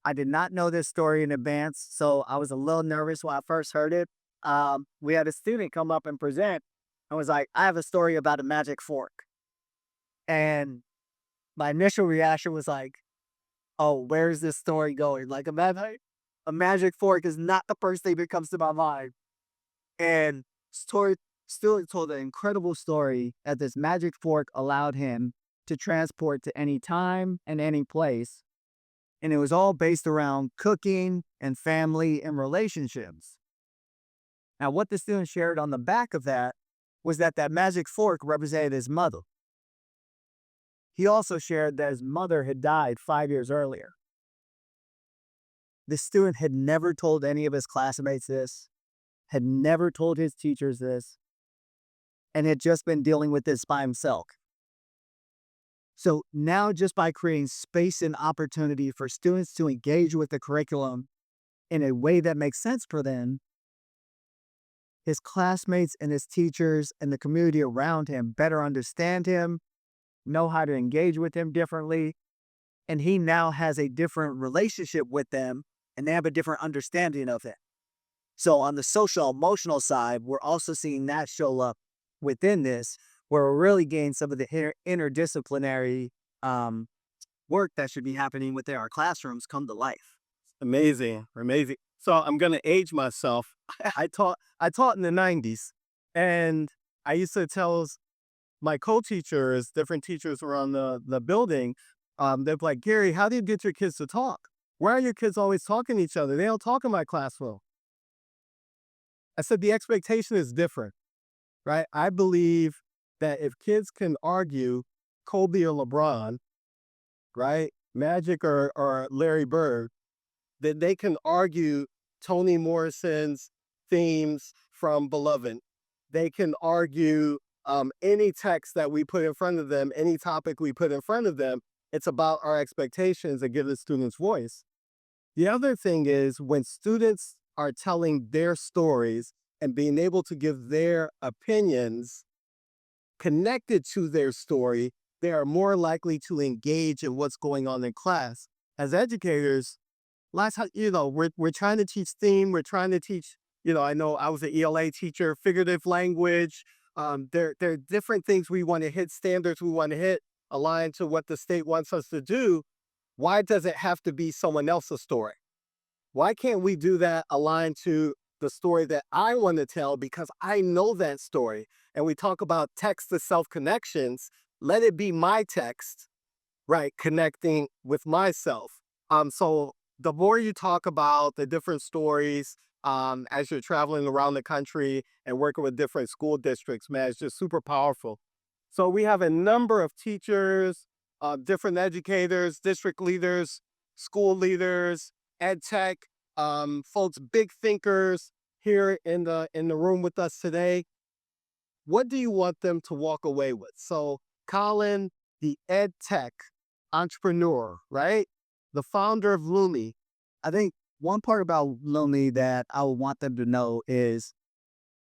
I did not know this story in advance, so I was a little nervous when I first heard it. We had a student come up and present and was like, I have a story about a magic fork. And my initial reaction was like, oh, where's this story going? Like a magic fork is not the first thing that comes to my mind. And story still told an incredible story that this magic fork allowed him to transport to any time and any place. And it was all based around cooking and family and relationships. Now, what the student shared on the back of that was that that magic fork represented his mother. He also shared that his mother had died 5 years earlier. The student had never told any of his classmates this, had never told his teachers this, and had just been dealing with this by himself. So now, just by creating space and opportunity for students to engage with the curriculum in a way that makes sense for them, his classmates and his teachers and the community around him better understand him, know how to engage with him differently, and he now has a different relationship with them and they have a different understanding of it. So on the social emotional side, we're also seeing that show up within this, where we're really getting some of the interdisciplinary um, work that should be happening within our classrooms come to life. Amazing, amazing. So I'm gonna age myself. I taught in the '90s, and I used to tell my co-teachers, different teachers around the building, they're like, Gary, how do you get your kids to talk? Why are your kids always talking to each other? They don't talk in my classroom. I said the expectation is different, right? I believe that if kids can argue Kobe or LeBron, right, Magic or Larry Bird, that they can argue Toni Morrison's themes from Beloved. They can argue any text that we put in front of them, any topic we put in front of them. It's about our expectations and give the students voice. The other thing is when students are telling their stories and being able to give their opinions connected to their story, they are more likely to engage in what's going on in class. As educators, last time, we're trying to teach theme, we're trying to teach, I know I was an ELA teacher, figurative language. There are different things we want to hit, standards we want to hit, aligned to what the state wants us to do. Why does it have to be someone else's story? Why can't we do that aligned to the story that I want to tell because I know that story? And we talk about text to self connections. Let it be my text, right? Connecting with myself. So the more you talk about the different stories as you're traveling around the country and working with different school districts, man, it's just super powerful. So we have a number of teachers, different educators, district leaders, school leaders, ed tech, folks, big thinkers here in the room with us today. What do you want them to walk away with? So Colin, the ed tech entrepreneur, right? The founder of Lumi. I think one part about Lumi that I would want them to know is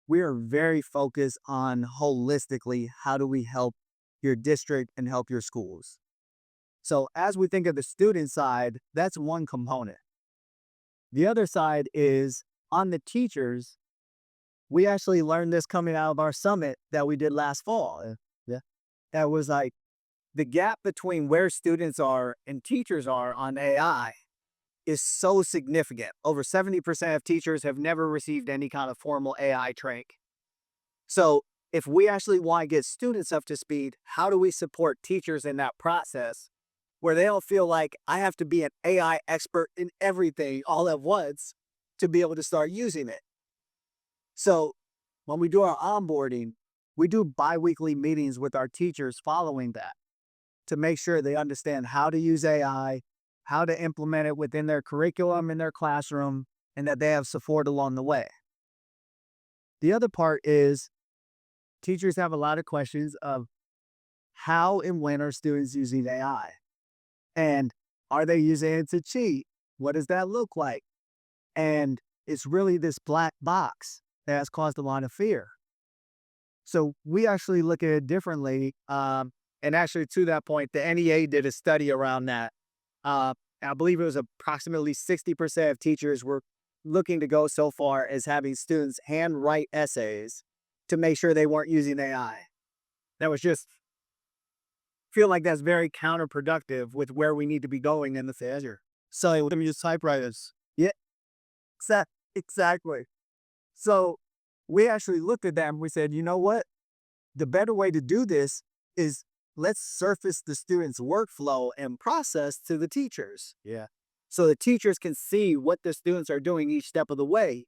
we are very focused on holistically how do we help your district and help your schools. So as we think of the student side, that's one component. The other side is on the teachers. We actually learned this coming out of our summit that we did last fall. Yeah. That was like the gap between where students are and teachers are on AI is so significant. Over 70% of teachers have never received any kind of formal AI training. So if we actually want to get students up to speed, how do we support teachers in that process where they don't feel like I have to be an AI expert in everything all at once to be able to start using it? So when we do our onboarding, we do biweekly meetings with our teachers following that to make sure they understand how to use AI, how to implement it within their curriculum in their classroom, and that they have support along the way. The other part is teachers have a lot of questions of how and when are students using AI? And are they using it to cheat? What does that look like? And it's really this black box that has caused a lot of fear. So we actually look at it differently. And actually, to that point, the NEA did a study around that. And I believe it was approximately 60% of teachers were looking to go so far as having students handwrite essays to make sure they weren't using AI. That was just feel like that's very counterproductive with where we need to be going in the future. So them use typewriters. Yeah, exactly. So we actually looked at that and we said, you know what? The better way to do this is let's surface the students' workflow and process to the teachers. Yeah. So the teachers can see what the students are doing each step of the way.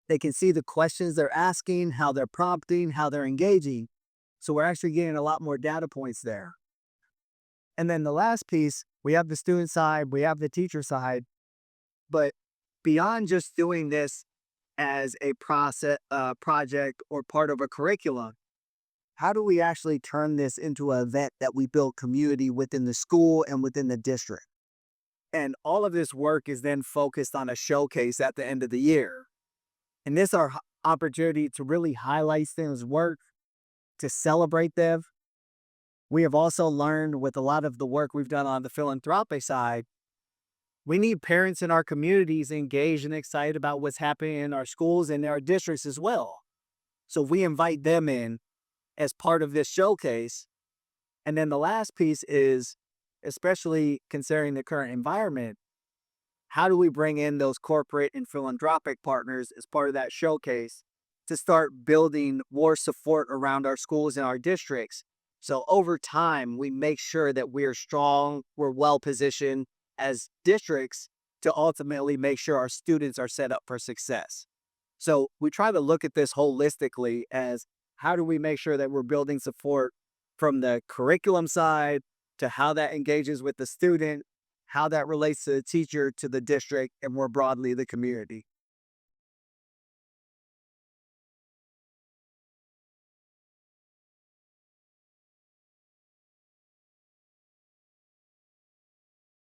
They can see the questions they're asking, how they're prompting, how they're engaging. So we're actually getting a lot more data points there. And then the last piece, we have the student side, we have the teacher side, but beyond just doing this as a project or part of a curriculum, how do we actually turn this into an event that we build community within the school and within the district? And all of this work is then focused on a showcase at the end of the year. And this our opportunity to really highlight students' work, to celebrate them. We have also learned with a lot of the work we've done on the philanthropic side, we need parents in our communities engaged and excited about what's happening in our schools and our districts as well. So we invite them in as part of this showcase. And then the last piece is, especially considering the current environment, how do we bring in those corporate and philanthropic partners as part of that showcase to start building more support around our schools and our districts? So over time, we make sure that we're strong, we're well positioned as districts to ultimately make sure our students are set up for success. So we try to look at this holistically as how do we make sure that we're building support from the curriculum side to how that engages with the student, how that relates to the teacher, to the district, and more broadly, the community.